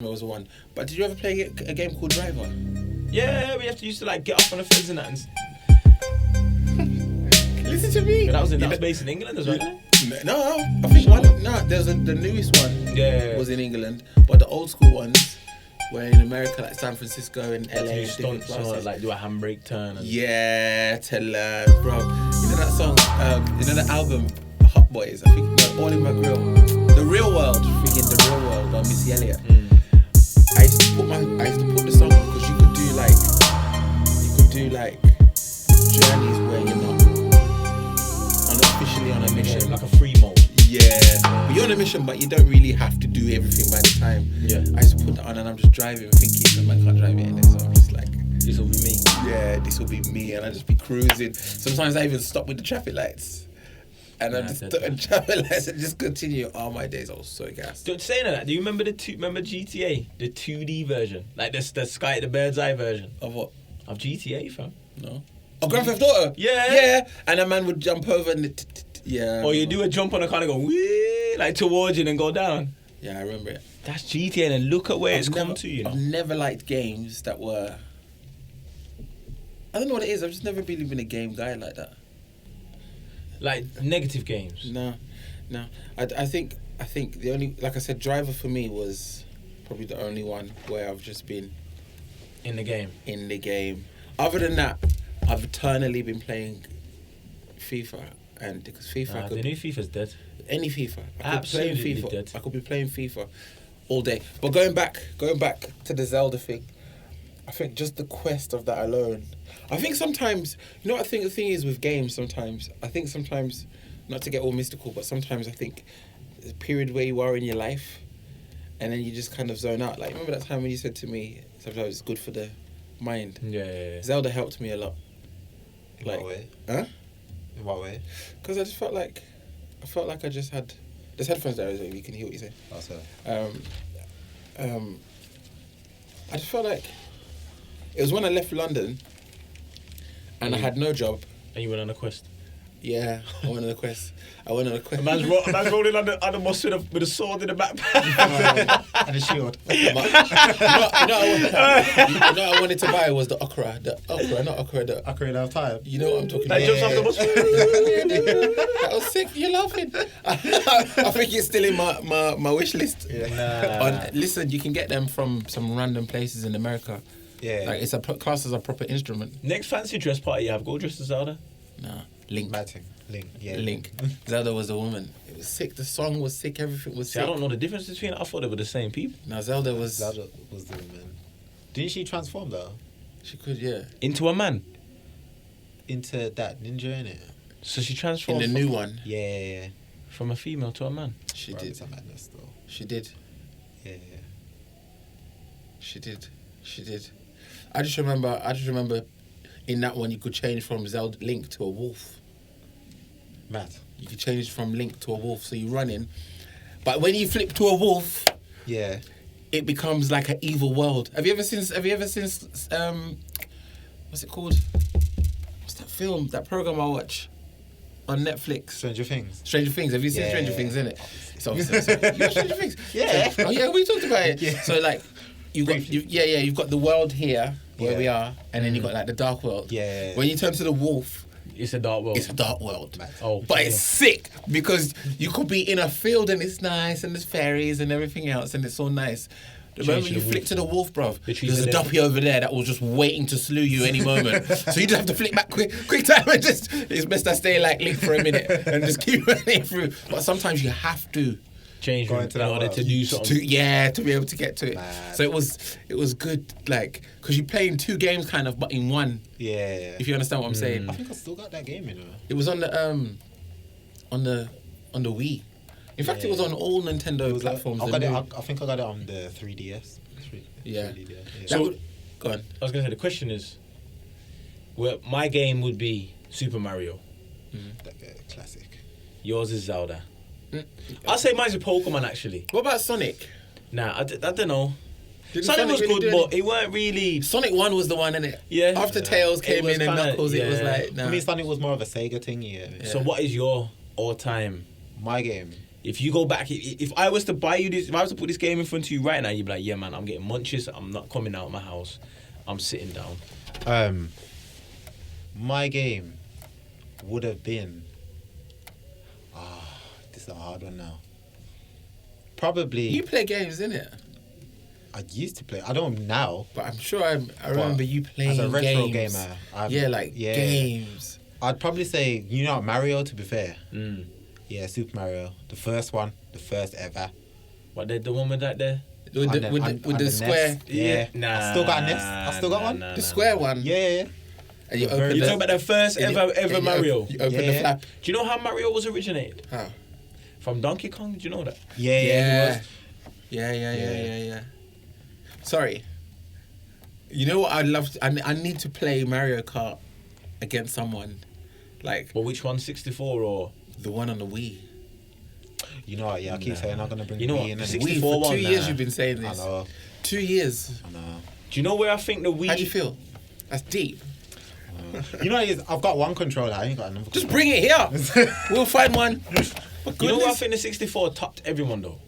Nightmare was the one. But did you ever play a game called Driver? Yeah, we used to like get off on the fence and that. Listen to me. But that was based in England as well. No, I think there's the newest one. Yeah. Was in England, but the old school ones were in America, like San Francisco and LA. Stunts or like do a handbrake turn. Yeah, to learn, bro. You know that song? You know the album Hot Boys? I think All in My Grill. The Real World, freaking The Real World by Missy Elliott. I used to put the song on because you could do like journeys where you're not unofficially on a mission. Yeah, like a free mode. Yeah, but you're on a mission, but you don't really have to do everything by the time. Yeah. I used to put that on and I'm just driving thinking the man can't drive it in there, so I'm just like, this will be me. yeah, this will be me, and I just be cruising. Sometimes I even stop with the traffic lights. And I just stop with traffic lights and just continue. Oh, my days, I was so gassed. Saying that, do you remember remember GTA? The 2D version? Like the bird's eye version. Of what? Of GTA, fam. No. Oh, Grand Theft Auto? Yeah. Yeah. And a man would jump over and yeah. Or you do a jump on a car and go wee, like towards you and then go down. Yeah, I remember it. That's GTA, and then look at where it's come to, you know. I've never liked games that were... I don't know what it is. I've just never really been a game guy like that. Like negative games. No. I think the only, like I said, Driver for me was probably the only one where I've just been in the game. Other than that, I've eternally been playing FIFA, and because FIFA, the new FIFA's dead. Any FIFA, Absolutely dead. I could be playing FIFA all day. But going back to the Zelda thing, I think just the quest of that alone. I think sometimes, you know what I think the thing is with games sometimes, not to get all mystical, but sometimes I think there's a period where you are in your life and then you just kind of zone out. Like, remember that time when you said to me, sometimes it's good for the mind? Yeah. Zelda helped me a lot. In what way? Huh? In what way? Because I just felt like I just had... There's headphones there, you can hear what you say. That's it. I just felt like... It was when I left London and I had no job. And you went on a quest. Yeah, I went on a quest. A man's rolling on the bus with a sword in the backpack. And a shield. You know what I wanted to buy was the okra. Ocarina of Time. You know what I'm talking That about? jumps off the bus. That was sick. You're laughing. I think it's still in my wish list. Yeah. Listen, you can get them from some random places in America. Yeah. Like it's class as a proper instrument. Next fancy dress party you have, go dress as Zelda. Nah. Link. Yeah. Link. Zelda was the woman. It was sick. The song was sick. Everything was sick. I don't know the difference between it. I thought they were the same people. No, Zelda was the woman. Didn't she transform though? She could, yeah. Into a man? Into that ninja, innit? So she transformed in the new one. Yeah. From a female to a man. She did. It's a madness though. She did. Yeah. She did. I just remember in that one you could change from Zelda Link to a wolf. Mad. You could change from Link to a wolf, so you run in. But when you flip to a wolf, yeah, it becomes like an evil world. Have you ever seen what's it called? What's that film? That program I watch on Netflix? Stranger Things. Have you seen Stranger Things, innit? So you watch Stranger Things? Yeah. Oh yeah, we talked about it. Yeah. So like you've got the world here where we are, and then you've got like the dark world. Yeah. When you turn to the wolf, it's a dark world. Oh, but it's sick because you could be in a field and it's nice and there's fairies and everything else and it's all nice. The moment you flick to the wolf, bruv, there's a duppy over there that was just waiting to slew you any moment. So you just have to flick back quick time and just, it's best I stay like Link for a minute and just keep running through. But sometimes you have to change in order to do something. To be able to get to it. Man. So it was good, like, because you're playing two games kind of, but in one. Yeah. If you understand what I'm saying. I think I still got that game, you know. It was on the Wii. In fact, it was on all Nintendo platforms. I think I got it on the 3DS. Yeah. 3DS. So, go on. I was going to say, the question is, well, my game would be Super Mario. That classic. Yours is Zelda. I'll say mine's a Pokemon, actually. What about Sonic? Nah, I don't know. Sonic was really good, but it weren't really... Sonic 1 was the one, innit? Yeah. After Tails came in and Knuckles, it was like... Nah. For me, Sonic was more of a Sega thing, yeah. So what is your all-time... My game? If you go back, if I was to buy you this, if I was to put this game in front of you right now, you'd be like, yeah, man, I'm getting munches. I'm not coming out of my house. I'm sitting down. My game would have been. This is a hard one now. Probably. You play games, innit? I used to play. I don't now. But I'm sure I remember you playing As a retro games. gamer, Games. I'd probably say Mario. To be fair, Mm. yeah, Super Mario, the first one, the first ever. What, the one with that there? With On the square. NES. Yeah. Nah. I still got a NES. I still got one. The square one. Yeah. And you The very- open You the, talking about the first and ever you Mario? You open the Yeah. flap. Do you know how Mario was originated? How? From Donkey Kong? Did you know that? Yeah. It was. Yeah. Sorry. You know what I'd love to, I need to play Mario Kart against someone. Like But which one, 64 or? the one on the Wii. You know what? Yeah, I keep saying I'm gonna bring You know the what? Wii in. The and- 64 Wii, for 2 one, years nah. you've been saying I this. know. 2 years. I know. Do you know where I think the Wii... How do you feel? That's deep. You know, I've got one controller. I ain't got another. Just bring it here. We'll find one. You know what I think the 64 topped everyone though?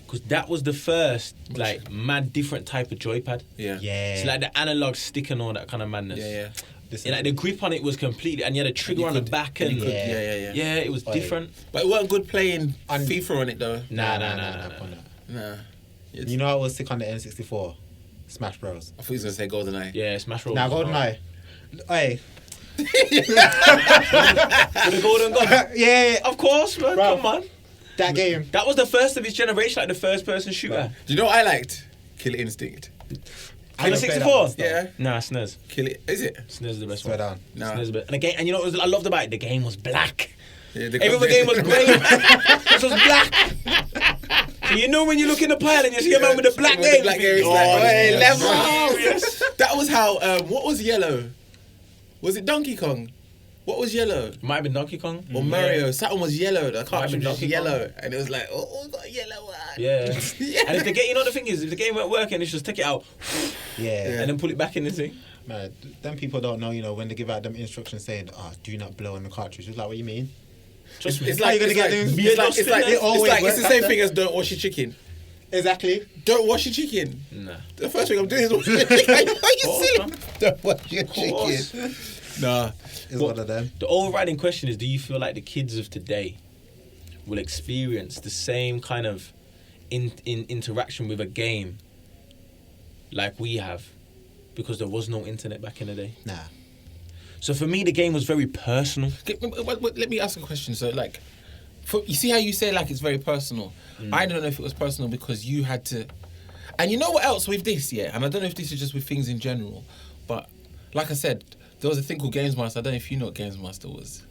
Because that was the first, like, mad different type of joypad. Yeah. Yeah. It's like the analog stick and all that kind of madness. Yeah. This And like the grip on it was completely, and you had a trigger You on could- the back, and and you could- Yeah. yeah. it was Oi. different. But it weren't good playing And- FIFA on it though. Nah. Nah. You know, I was sick on the N64. Smash Bros. I thought he was gonna say GoldenEye. Yeah, Smash Roll. Now, GoldenEye. Hey. With the golden gun. Yeah. Of course, man. Bro. Come on. That game. That was the first of its generation, like the first person shooter. Do you know what I liked? Killer Instinct. I the don't play that 64? one stuff. Yeah. Nah, SNES. Kill it. Is it? SNES is the best Swear one. down. Nah. SNES is the best. And the game, and you know what I loved about it? The game was black. Yeah, Every other game was grey. This was black. So you know when you look in the pile and you see a man with a black game. Black you game. think, It's like, "Oh, hey, this is level. glorious." That was how. What was yellow? Was it Donkey Kong? What was yellow? Might have been Donkey Kong. Or Mario? Something was yellow. The been cartridge was Donkey Kong. yellow, and it was like, oh, we got a yellow one. Yeah. Yeah. And if the game, you know the thing is, if the game weren't working, it's just take it out Yeah. and then put it back in the thing. Man, them people don't know, when they give out them instructions saying, do not blow on the cartridge. It's like, what you mean? Just It's How like you gonna it's get like, them? it's the same thing as don't wash your chicken. Exactly. Don't wash your chicken. Nah. The first thing I'm doing is wash your chicken. Are you course, silly? man. Don't wash your course. chicken. Nah. It's one of them. The overriding question is, do you feel like the kids of today will experience the same kind of interaction with a game like we have? Because there was no internet back in the day. Nah. So for me, the game was very personal. Let me ask a question. So, like, you see how you say, like, it's very personal? I don't know if it was personal because you had to... And you know what else with this, yeah? And I don't know if this is just with things in general, but like I said, there was a thing called Games Master. I don't know if you know what Games Master was.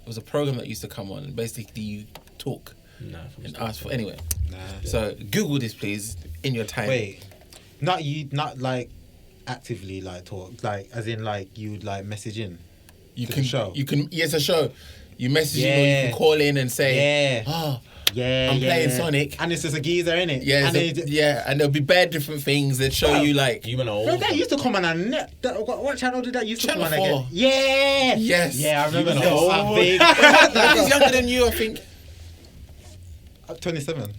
It was a program that used to come on, and basically you talk Nah, and ask for... Anyway, Nah. so Google this, please, in your time. Wait. Not like actively like talk, like as in like you'd like message in. You to can the show. You can. Yes, a show. You message in or you Yeah. can call in and say, Yeah. "Oh, Yeah. I'm playing Sonic." And it's just a geezer, innit? Yeah, And it's then and there'll be bare different things that show you like. You were Bro, old. that used to come on a net. What channel did that used to Channel come on 4. again? Yeah. Yes. Yeah, I remember You that. was I'm old. big. He's younger than you, I think. 27.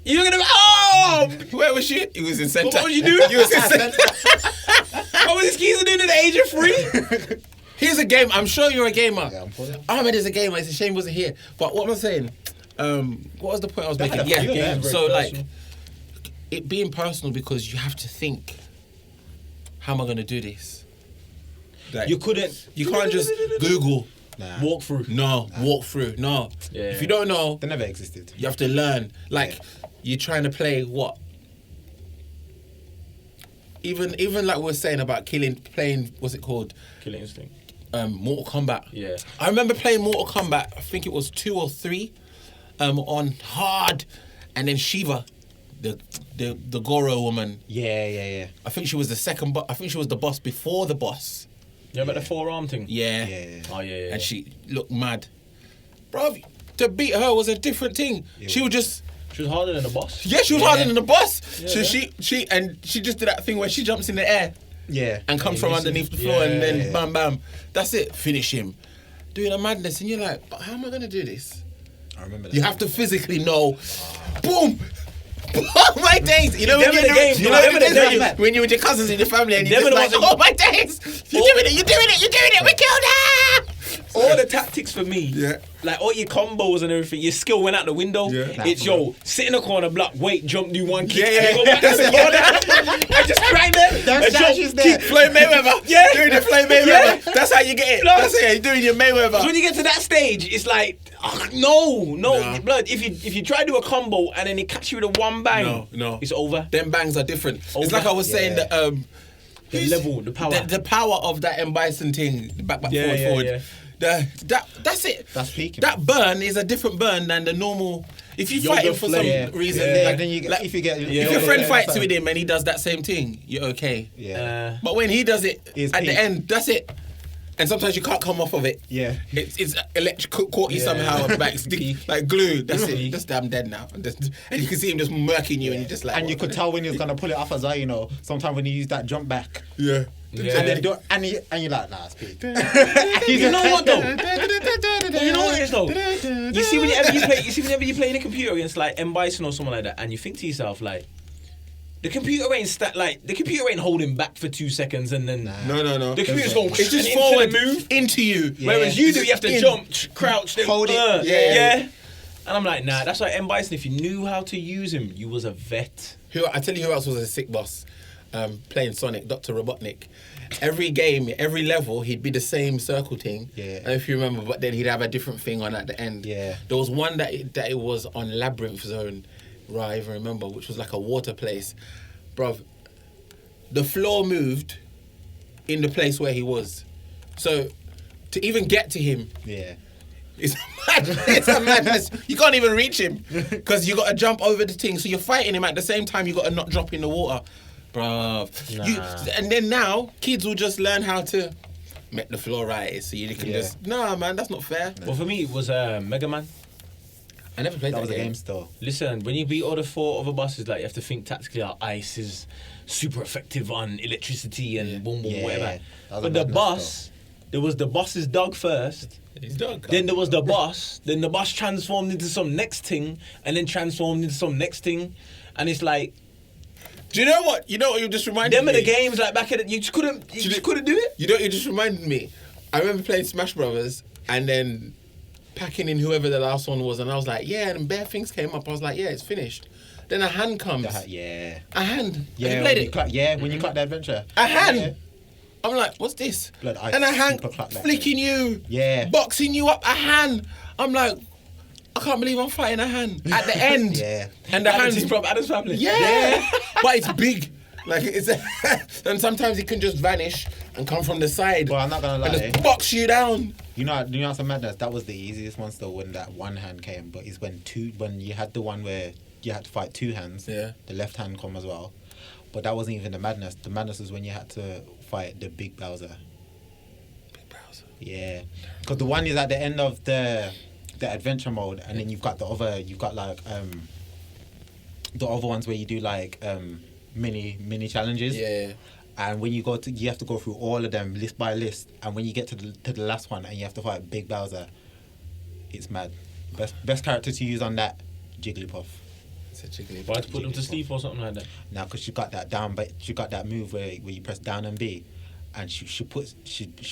You're gonna. Oh! Where was she? He was in centre. What was you doing? He was in centre. What was this geezer doing at the age of 3? Here's a game. I'm sure you're a gamer. Yeah, I'm pulling. Ahmed is a gamer. It's a shame he wasn't here. But what am I saying? What was the point I was That making? had a few Yeah. games, So very like, personal. it being personal because you have to think, how am I going to do this? Like, You couldn't. You can't just Google. Nah. walk through. No, walk through. No. Yeah. If you don't know, They never existed. you have to learn. Like, you're trying to play what? Even like we were saying about playing, what's it called? Killer Instinct. Mortal Kombat. Yeah. I remember playing Mortal Kombat, I think it was 2 or 3, on hard. And then Shiva, the Goro woman, Yeah. I think she was the second I think she was the boss before the boss. You know about the forearm thing? Yeah. Yeah. Oh, yeah. And she looked mad. Bro, to beat her was a different thing. She would just... She was harder than the boss. Yeah, she was harder than the boss. Yeah, So yeah. she just did that thing where she jumps in the air Yeah. and comes from Yeah, underneath the floor and then yeah. bam. That's it. Finish him. Doing a madness. And you're like, but how am I going to do this? I remember that. You have to physically know. Boom. Oh my days! You know when Remember you're the game, you know remember when the you're game. when you're with your cousins and your family and you're Remember just the like, ones oh my days! You're doing it! You're doing it! You're doing it! We killed her! All the tactics for me, Yeah. like all your combos and everything, your skill went out the window. Yeah. It's sit in the corner, block, wait, jump, do one kick, Yeah, and go back to the corner. I just grind them. That's statues there. Floyd Mayweather. Yeah. Doing the Floyd Mayweather. Yeah. That's how you get it. No. That's it. You're doing your Mayweather. So when you get to that stage, it's like, no, Nah. blood. If you try to do a combo and then it catch you with a one bang, No. it's over. Them bangs are different. It's Over. like I was saying that The who's- level, the power. the power of that M Bison thing, the back Yeah, forward. yeah. That's it. That's peaking. That burn is a different burn than the normal. If you Yoga fight him for flame. some reason, Yeah. like, then you get, if you get if your friend fights with him and he does that same thing, you're okay. Yeah. But when he does it It's at the peak. end, that's it. And sometimes you can't come off of it. Yeah. It's electric caught you Yeah. somehow, like stick, Peak. like glue. That's it. Peak. Just I'm dead now. And you can see him just murking you, and you're just like. And you what? could tell when he was gonna pull it off as well. You know, sometimes when you use that jump back, Yeah. Yeah. and then you're like, nah, it's peak. You know what though? You know what it is though? You see whenever you play in a computer against like M Bison or someone like that, and you think to yourself like, the computer ain't holding back for 2 seconds and then No. the computer's going It's just and forward move. into you. Yeah. Whereas you do, you have to In. jump, crouch, then Hold it. Yeah. And I'm like, nah, that's why M Bison. If you knew how to use him, you was a vet. I tell you who else was a sick boss, playing Sonic, Dr. Robotnik. Every game, every level, he'd be the same circle thing. Yeah. I don't know if you remember, but then he'd have a different thing on at the end. Yeah. There was one that it was on Labyrinth Zone, right, I even remember, which was like a water place. Bruv, the floor moved in the place where he was. So to even get to him, Yeah. it's a madness. You can't even reach him because you got to jump over the thing. So you're fighting him at the same time. You got to not drop in the water, bruv. Nah. And then now kids will just learn how to make the floor right, so you can Yeah. just man, that's not fair. Well, for me, it was Mega Man. I never played That that, was a game. game still. Listen, when you beat all the 4 other bosses, like you have to think tactically. Like ice is super effective on electricity and boom, boom, Yeah, whatever. that was a But the madness boss, there was the boss's dog first. He's dog. Then there was the boss. Then the boss transformed into some next thing, and then transformed into some next thing, and it's like Do you know what? You know what you just reminded them me? are the games like back in the, you just couldn't do it. You know what you just reminded me? I remember playing Smash Brothers and then packing in whoever the last one was, and I was like, yeah, and bare things came up. I was like, yeah, it's finished. Then a hand comes. Yeah. A hand. Have Yeah. you played when it? when you clap the adventure. A hand. Yeah. I'm like, what's this? Blood ice, And a hand super clap that flicking you. Yeah. Boxing you up. A hand. I'm like, I can't believe I'm fighting a hand at the end. Yeah. And the Adam's hand's from Adam's family. Yeah. But it's big. Like it's and sometimes it can just vanish and come from the side. Well, I'm not gonna and lie. just box you down. You know some madness. That was the easiest one still when that one hand came. But it's when you had the one where you had to fight 2 hands. Yeah. The left hand come as well. But that wasn't even the madness. The madness was when you had to fight the big Bowser. Big browser. Yeah. Because the one is at the end of the adventure mode, and then you've got like the other ones where you do like mini challenges. Yeah. And when you have to go through all of them list by list. And when you get to the last one and you have to fight Big Bowser, it's mad. Best character to use on that, Jigglypuff. It's a jiggly. Why to put them to sleep or something like that? Now, because she got that down, but she got that move where you press down and B, and she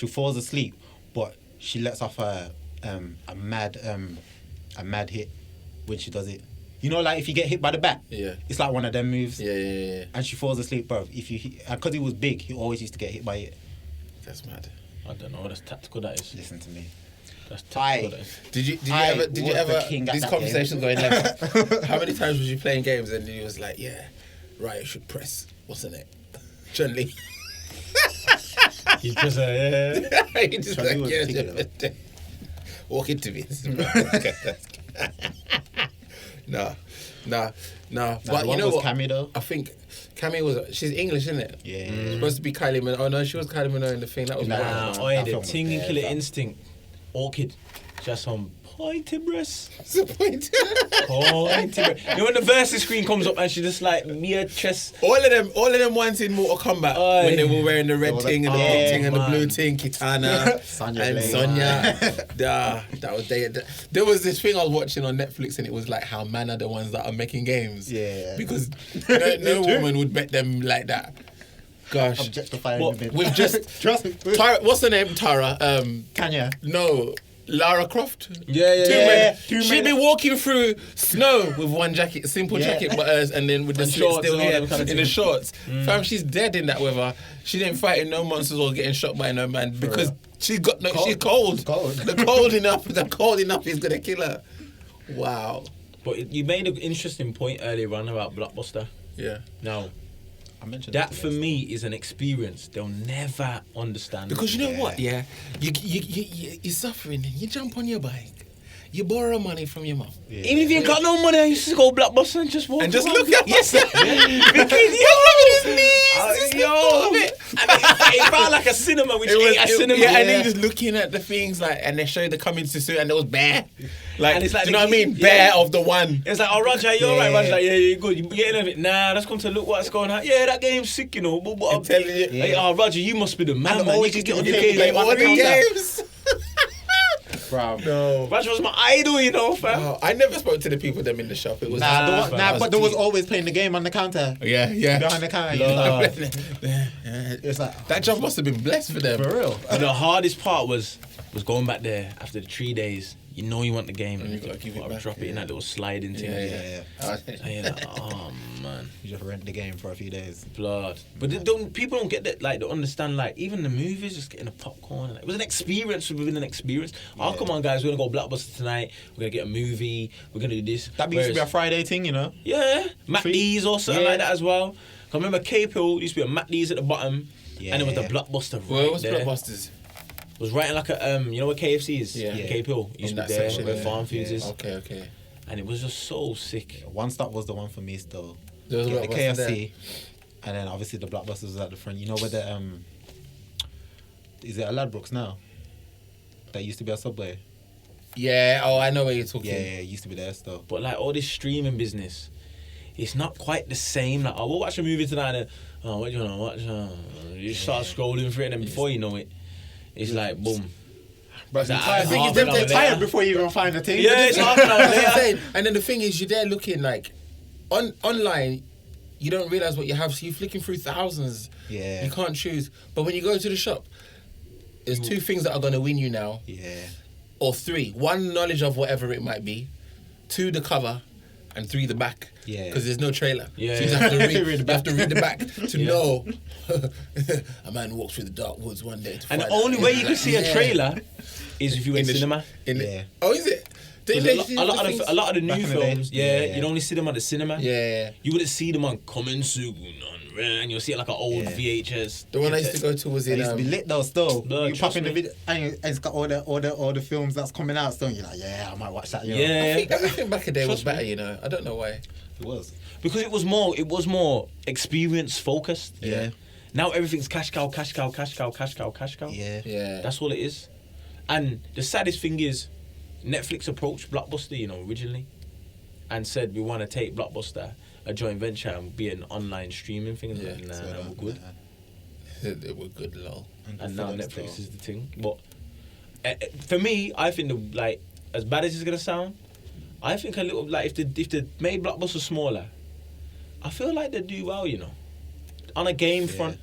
falls asleep, but she lets off a mad hit when she does it. You know, like if you get hit by the bat, Yeah. it's like one of them moves. Yeah. And she falls asleep, bro. If you because he was big, he always used to get hit by it. That's mad. I don't know. That's tactical. That is. Listen to me. That's tactical. That is. Did you I ever was the king at these that conversations going left? How many times was you playing games and he was like, yeah, right, I should press what's in it? Chun-Li. You just yeah. He just Chun-Li like, was yeah, particular. walk into me. Nah. Nah, But the you one know was what? Cammy though. I think Cammy she's English, isn't it? Yeah. Supposed to be Kylie Minogue. Oh no, she was Kylie Minogue in the thing. That was Nah. wild. Nah, oi, that the film was Ting and dead, Killer fam. Instinct, Orchid, just on Pointy-breast. Disappointed. Pointy-breast. You know when the versus screen comes up and she just like mere chest. All of them ones in Mortal Kombat Aye. when they were wearing the red was thing and the like, pink thing and the man. blue thing, Kitana Sonya and Blade. Sonya. That was there was this thing I was watching on Netflix and it was like how men are the ones that are making games. Yeah. Because no woman would bet them like that. Gosh. Objectifying What, women. We've just Trust me. Tara, what's her name? Tara. Tanya. No. Lara Croft. Yeah. She'd be walking through snow with one jacket, simple Yeah. jacket, but and then with the And slit shorts still and all here them kind of in the things. shorts. Fam, she's dead in that weather. She didn't fight in no monsters or getting shot by no man because she's got no. She's cold. Cold. The cold enough is gonna kill her. Wow. But you made an interesting point earlier on about Blockbuster. Yeah. Now, I mentioned that it for me is an experience they'll never understand. Because you know what? Yeah. You're suffering. You jump on your bike. You borrow money from your mom. Yeah. Even if you ain't got no money, I used to go Blockbuster and just walk And just around. look at Yes, yes. yo, it felt like a cinema, which ain't a cinema. Yeah, and then just looking at the things like, and they show the coming to soon, and there was bear, like, And it's like do you know what I mean? yeah. Bear of the one. It's like, oh, Roger, you're right. Roger's like, yeah, you're good. You getting of it? Nah, let's come to look what's going on. Yeah, that game's sick, you know. But I'm telling you. Hey, oh, Roger, you must be the man, And man. You always can just get on do the the game. game Like, All on the the counter. games. Bro. No. Roger was my idol, you know, fam. Oh, I never spoke to the people them in the shop. It was But there was always playing the game on the counter. yeah. Behind the counter. Lord. It's like, That job must have been blessed for them. for real. But the hardest part was going back there after the 3 days. You know you want the game, and you gotta give it back, drop it in that little sliding thing. Yeah. And you're like, oh man, You just rent the game for a few days. blood. But people don't get that. Like, they understand. Like, even the movies, just getting a popcorn. Like, it was an experience within an experience. Oh, come on, guys, we're gonna go Blockbuster tonight. We're gonna get a movie. We're gonna do this. That used to be a Friday thing, you know? Yeah, Matt D's or something Yeah. like that as well. I remember Cape Hill used to be a Matt D's at the bottom, Yeah. and it was the Blockbuster right Where was there. Blockbusters? It was right in like a you know where KFC is? Yeah. Cape Hill. Used In to that be there section, where yeah. Farm Foods Yeah. is, Okay. and it was just so sick. One Stop was the one for me still. There was a Get the Blockbuster KFC. And then obviously the Blockbusters was at the front. You know where the is it a Ladbrokes now? That used to be a Subway. Yeah. Oh, I know where you're talking. Yeah, it used to be there still. But like all this streaming business, it's not quite the same. Like, we'll watch a movie tonight and what do you want to watch? You start scrolling through it, and then before you know it, it's like boom. But It's like I think half it's an hour they're tired later. before you even find the thing. Yeah, it's half an hour That's what I'm later. saying. And then the thing is, you're there looking like online. You don't realize what you have, so you're flicking through thousands. Yeah. You can't choose. But when you go to the shop, there's two things that are going to win you now, Yeah. or three. One, knowledge of whatever it might be. Two, the cover. And three, the back. Yeah. Because there's no trailer. Yeah. So you have to read, Read the you have to read the back to Yeah. know a man walked through the dark woods one day. To And the find only out. way you can see a Yeah. trailer is if you went In the cinema. Yeah. Oh, is it? They- 'Cause they- a lot of the Back new in the day. films, Yeah, yeah. you'd only see them at the cinema. Yeah. You wouldn't see them on coming soon on and you'll see it like an old Yeah. VHS. The one I used to go to was It in. used to be lit though still. No, you pop trust in the me. video and it's got all the films that's coming out still and you're like, yeah, I might watch that, you know. Yeah. I think everything back in the day was Trust me. better, you know. I don't know why. It was. Because it was more experience focused. Yeah. Now everything's cash cow, cash cow, cash cow, cash cow, cash cow. Yeah. Yeah. That's all it is. And the saddest thing is, Netflix approached Blockbuster, you know, originally, and said we want to take Blockbuster, a joint venture, and be an online streaming thing. And Yeah. like, nah, So we're that- good. It was good, lol. And now films Netflix still. is the thing. But for me, I think as bad as it's gonna sound, I think a little like if they made Blockbuster smaller, I feel like they do well, you know, on a game front.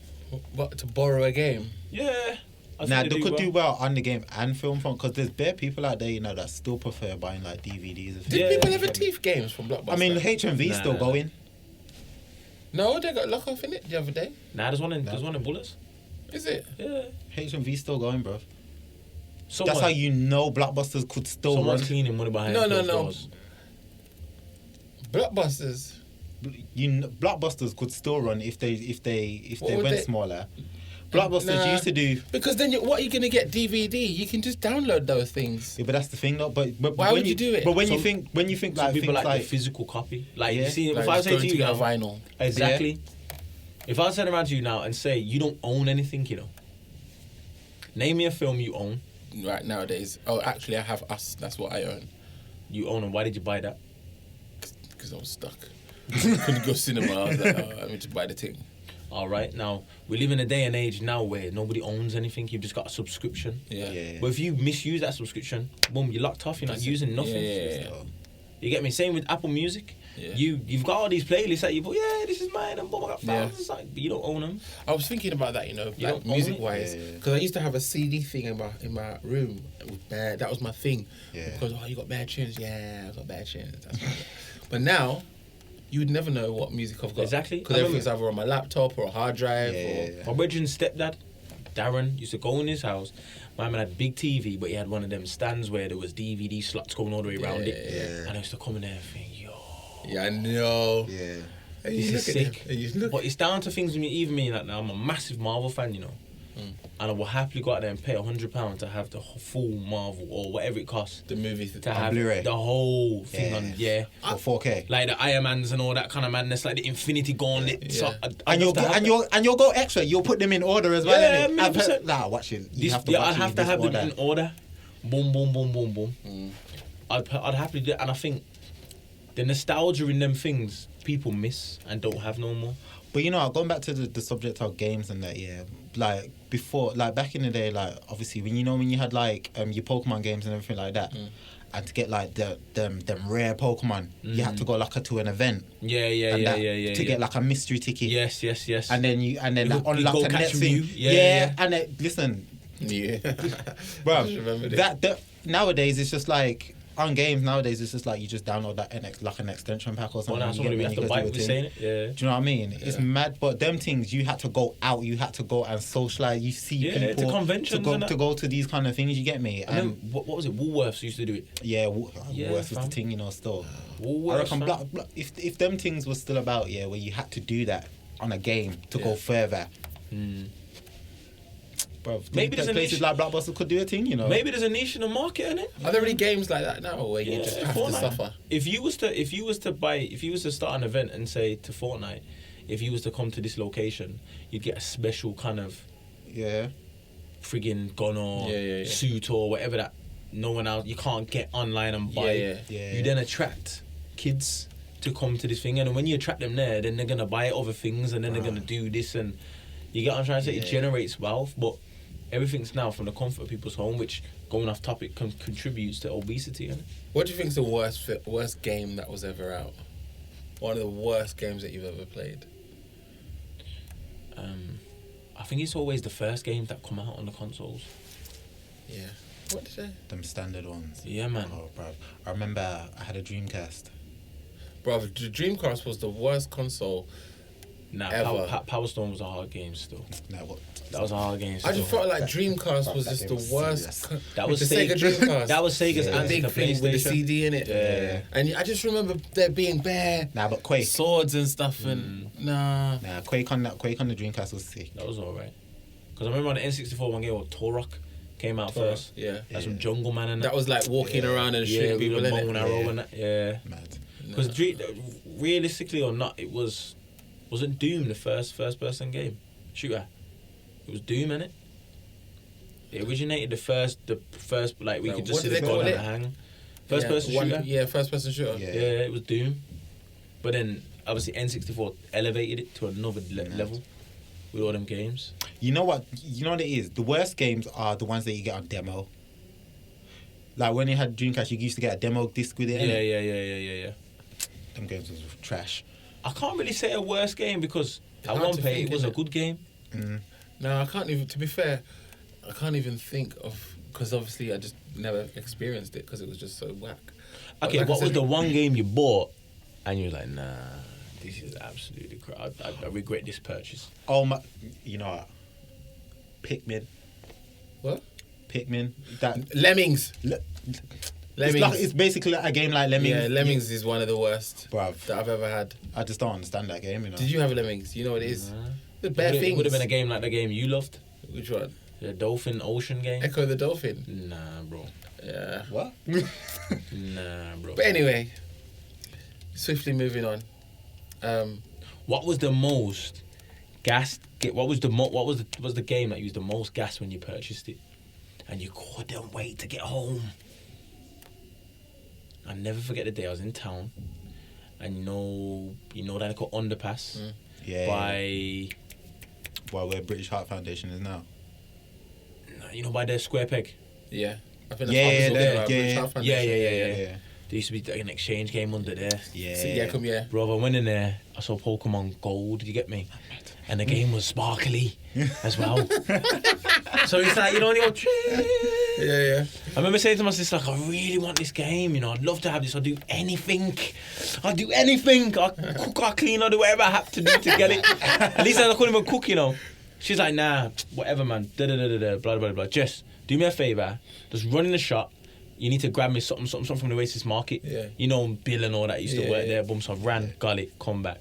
What, to borrow a game? Yeah. I Nah, think they could do well on the game and film front because there's bare people out there, you know, that still prefer buying like DVDs. And Did Yeah. people ever thief games from Blockbuster? I mean, HMV Nah, still nah. going. No, they got lock off in it the other day. Nah, there's one in Bullets. Is it? Yeah. HMV still going, bro. Someone, That's how you know Blockbusters could still someone's run. cleaning money behind No, closed no. doors. Blockbusters. Blockbusters could still run if they What would went they- smaller. Blockbusters Nah. used to do. Because then what are you going to get DVD? You can just download those things. Yeah, but that's the thing, though. But Why when would you do it? But when you Some- think Some like people things like like the physical copy. Like Yeah. you see, Like if I just say going to to you get a now, vinyl. exactly. If I turn around to you now and say you don't own anything, you know, name me a film you own. right nowadays. Oh, actually, I have Us. That's what I own. You own them. Why did you buy that? Because I was stuck. Couldn't go cinema. I was like, I need to buy the thing. All right. Now, we live in a day and age now where nobody owns anything. You've just got a subscription. Yeah. But if you misuse that subscription, boom, you're locked off. You're not using nothing. Yeah. You get me? Same with Apple Music. Yeah. You've got all these playlists that you put, this is mine, and boom, I got thousands of songs, but you don't own them. I was thinking about that, You like don't own music it? wise, because I used to have a CD thing in my room. With bad, that was my thing. Yeah. Because you got bad tunes. Yeah, I got bad tunes. That's what I got. But now, you would never know what music I've got. Exactly. Because everything's either on my laptop or a hard drive. My brethren's stepdad, Darren, used to go in his house. My man had a big TV, but he had one of them stands where there was DVD slots going all the way around it. Yeah. And I used to come in there and think, Yeah, I know. Yeah. And this you is look at sick. them, and you look. But it's down to things with me, even me, like now, I'm a massive Marvel fan, you know. And I will happily go out there and pay £100 to have the full Marvel or whatever it costs The movie to have Blu-ray. the whole thing on, For 4K. like the Iron Mans and all that kind of madness, like the Infinity Gauntlet. Yeah. So And you'll go extra. You'll put them in order as well. Yeah, innit? 100%. Nah, watch it. You have to watch I'd it have in to this have them order. in order. Boom, boom, boom, boom, boom. I'd happily do it, and I think the nostalgia in them things people miss and don't have no more. But you know, going back to the subject of games and that, like before, like back in the day, like obviously when you had like your Pokemon games and everything like that, and to get like them rare Pokemon, you had to go like to an event. To get like a mystery ticket. Yes. And then that go unlocked the catch next them thing. you. Yeah. And listen, Yeah. bro, I remember this. that nowadays it's just like. On games nowadays, it's just like you just download that like an extension pack or something. Well, now you we have get to it, buy you it, go we're do a saying thing. it. Yeah. Do you know what I mean? It's mad, but them things you had to go out, you had to go and socialise. You see Yeah, people to conventions and that. to go to these kind of things. You get me? And then, what was it? Woolworths used to do it. Yeah, Yeah, worse was the fam. thing, still. Woolworths, I reckon fam. if them things were still about, where you had to do that on a game to go further. Bro, Maybe there's a places niche. like Blockbusters could do a thing, Maybe there's a niche in the market, innit? Are there any games like that now where you just have to Fortnite. suffer? If you was to start an event and say to Fortnite, if you was to come to this location, you'd get a special kind of friggin' gun or suit or whatever that no one else, you can't get online and buy. You then attract kids to come to this thing, and when you attract them there, then they're gonna buy other things, and then they're gonna do this, and you get what I'm trying to say. It generates wealth, but everything's now from the comfort of people's home, which, going off topic, contributes to obesity. Innit? What do you think is the worst game that was ever out? One of the worst games that you've ever played? I think it's always the first games that come out on the consoles. Yeah. What did I? Them standard ones. Yeah, man. Oh, bro. I remember I had a Dreamcast. Bro, the Dreamcast was the worst console. Nah, Ever. Power Stone was a hard game still. Nah, what? That was a hard game. I just still. felt like Dreamcast was that just game the was worst. serious. That was the Sega Dreamcast. That was Sega's the answer big to thing with the PlayStation. CD in it. Yeah. And I just remember there being bare Nah, but Quake. swords and stuff, and nah. Nah, Quake on the Dreamcast was sick. That was alright. Because I remember on the N64 one game where Torok came out first. Yeah. That's some Jungle Man and That was like walking around and shooting people with a in bow it. and arrow and that. Yeah. Mad. Because realistically or not, wasn't Doom the first person game shooter. It was Doom, innit? It originated the first like we Right, could just what see did the they call gun and it? the hang. First person shooter. Yeah, first person shooter. Yeah. Yeah, it was Doom. But then obviously N64 elevated it to another level with all them games. You know what? You know what it is? The worst games are the ones that you get on demo. Like when you had Dreamcast, you used to get a demo disc with it. innit? Yeah. Them games was trash. I can't really say a worst game because It's at hard one to play think, it was a isn't it? good game. No, I can't even. To be fair, I can't even think of, because obviously I just never experienced it because it was just so whack. But Okay, like I what was said- the one game you bought and you were like, nah, this is absolutely crap. I regret this purchase. Oh my! You know what? Pikmin. What? Pikmin. That. Lemmings. Lemmings. It's basically a game like Lemmings. Yeah, Lemmings is one of the worst Bruv. that I've ever had. I just don't understand that game. Did you have Lemmings? You know what it is? The bare It things. would have been a game like the game you loved, Which one? the Dolphin Ocean game. Echo the Dolphin. Nah, bro. Yeah. What? Nah, bro. But anyway, swiftly moving on. What was the most gas? What was the game that used the most gas when you purchased it? and you couldn't wait to get home. I'll never forget the day I was in town, and you know that little underpass Yeah. by Well, where British Heart Foundation is now. by the square peg. Yeah. I think Yeah, that's yeah. Yeah. There used to be an exchange game under there. Yeah. Bro, I went in there, I saw Pokemon Gold, you get me? And the game was sparkly as well. So it's like, Yeah. I remember saying to my sister, like, I really want this game, I'd love to have this, I'll do anything. I'll cook, I'll clean, I'll do whatever I have to do to get it. At least I couldn't even cook, She's like, nah, whatever, man, blah, blah, blah. Just do me a favour, just run in the shop. You need to grab me something from the Oasis Market. Yeah. Bill and all that used to work there. Boom, so I ran, Yeah. got it, come back.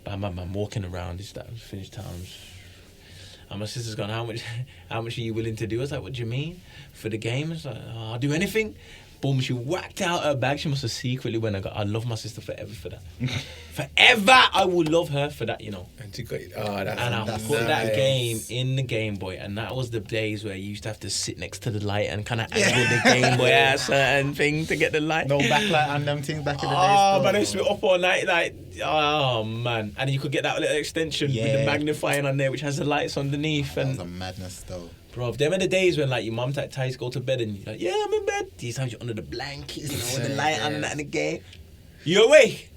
Bam, walking around, this, that, finished town. And my sister's gone, how much are you willing to do? I was like, what do you mean? For the game? I was like, I'll do anything. Boom, she whacked out her bag. She must have secretly I love my sister forever for that. Forever, I will love her for that, And she got it. And I put that game in the Game Boy, and that was the days where you used to have to sit next to the light and kind of angle the Game Boy at a certain thing to get the light. No backlight on them things back in the days. Oh, man, I used to be up all night, oh, man. And you could get that little extension with the magnifying on there, which has the lights underneath. That And was a madness, though. bro, them are the days when your mum ties go to bed and you're like, yeah, I'm in bed. These times you're under the blankets, with the light on and that in the game. You're awake.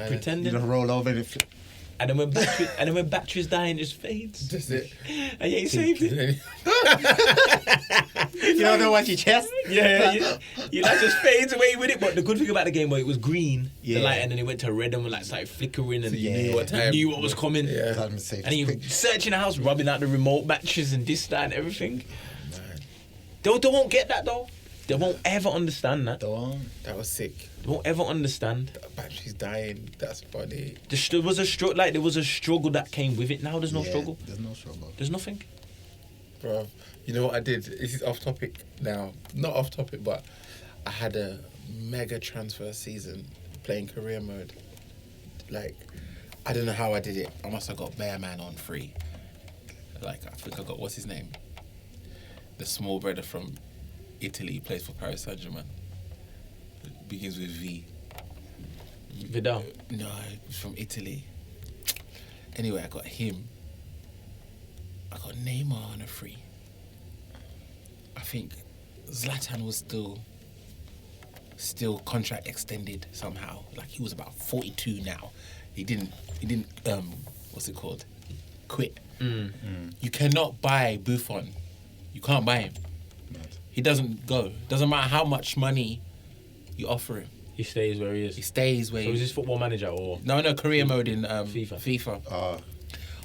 Pretending. You just roll over and And then when batteries die, it just fades. That's it. And yeah, you saved it. you don't watch your chest. Yeah, you just fades away with it. But the good thing about the Game Boy, it was green, the Yeah. light, and then it went to red and started flickering, and you knew what time. you knew what was coming. Yeah. And you searching the house, rubbing out the remote batteries and this, that, and everything. Man, They won't get that though. They won't ever understand that. that was sick. They won't ever understand. The battery's dying. That's funny. There was a struggle that came with it. Now there's no struggle. There's no struggle. There's nothing. Bro, you know what I did? This is off topic now. Not off topic, but I had a mega transfer season playing career mode. I don't know how I did it. I must have got Bearman on free. I think I got, what's his name? The small brother from Italy. He plays for Paris Saint-Germain. Begins with V. Vidal. No, he's from Italy. Anyway, I got him. I got Neymar on a free. I think Zlatan was still contract extended somehow. He was about 42 now. He didn't what's it called? Quit. You cannot buy Buffon. You can't buy him. He doesn't go. Doesn't matter how much money you offer him. He stays where he is. He stays where So is this Football Manager or? No, career mode in FIFA.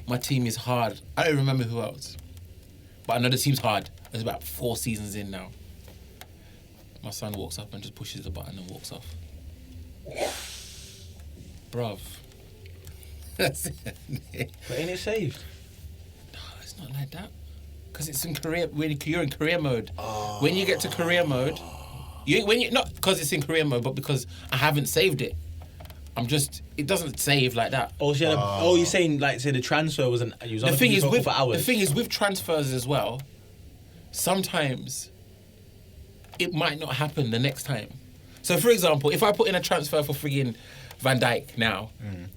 My team is hard. I don't remember who else. But I know the team's hard. There's about 4 seasons in now. My son walks up and just pushes the button and walks off. Bruv. That's it. But ain't it saved? No, it's not like that. Because it's in career. You're in career mode. When you get to career mode, not because it's in career mode, but because I haven't saved it. It doesn't save like that. Oh, so you're saying say the transfer was you was on The thing is for hours. the thing is with transfers as well. Sometimes it might not happen the next time. So, for example, if I put in a transfer for friggin' Van Dijk now,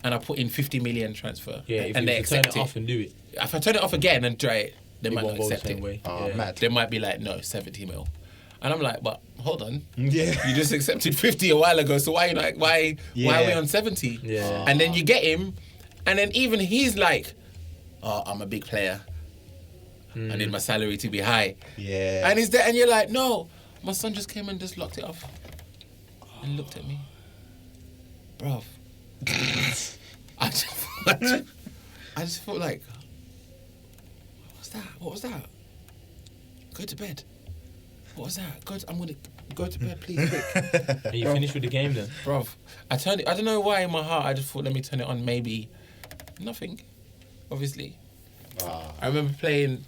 and I put in 50 million transfer, and they accept turn it off and do it. If I turn it off again and try it, they might not won't go the accept same it. way. Mad. They might be like, no, 70 mil. And I'm like, but hold on. Yeah. You just accepted 50 a while ago, so why are we on 70? Yeah. And then you get him, and then even he's like, oh, I'm a big player. I need my salary to be high. Yeah. And he's there, and you're like, no, my son just came and just locked it off and looked at me. Bruv. I just felt like, what was that? Go to bed. What was that? I'm going to go to bed, please, quick. Are you finished with the game then? Bruv, I turned it, I don't know why in my heart, I just thought, let me turn it on, maybe. Nothing, obviously. I remember playing,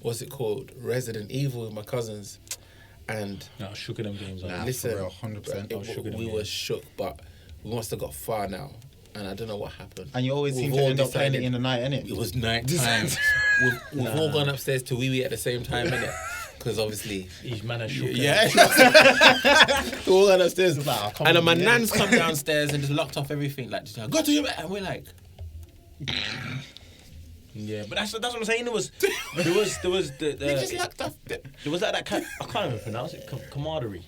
what's it called? Resident Evil with my cousins. And No, I was shook at them games. Nah, listen, for real, 100%. we were shook, but we must have got far now. And I don't know what happened. And you always seem We've to all end up playing it decided- in the night, innit? It was night time. we've all gone upstairs to wee wee at the same time, innit? Because obviously, Each man has shook. yeah. We're all gone upstairs, like, oh, come and then on, my yeah. nan's come downstairs and just locked off everything. Like, just like, go to your bed, and we're like, Yeah, but that's what I'm saying. There was the they just locked off. there was that kind. I can't even pronounce it. Camaraderie.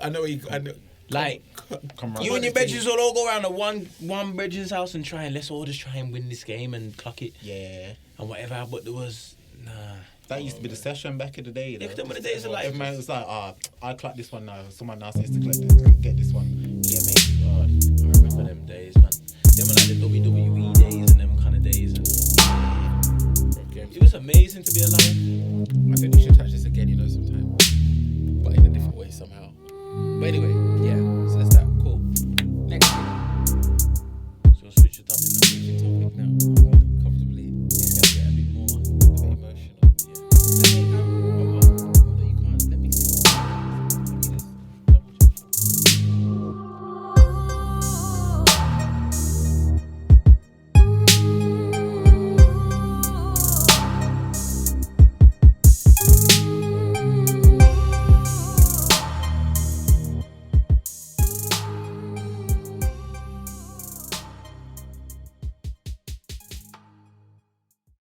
I know you. I know. Like you and your bedrooms will all go around to one bedroom's house and try and let's all just try and win this game and clock it. Yeah. And whatever. But there was That used to be the session back in the day. Yeah, them were the days of like. If man was like, I clock this one now. Someone else needs to get this one. Yeah, mate. God, I remember them days, man. Them were like the WWE days and them kind of days. And it was amazing to be alive.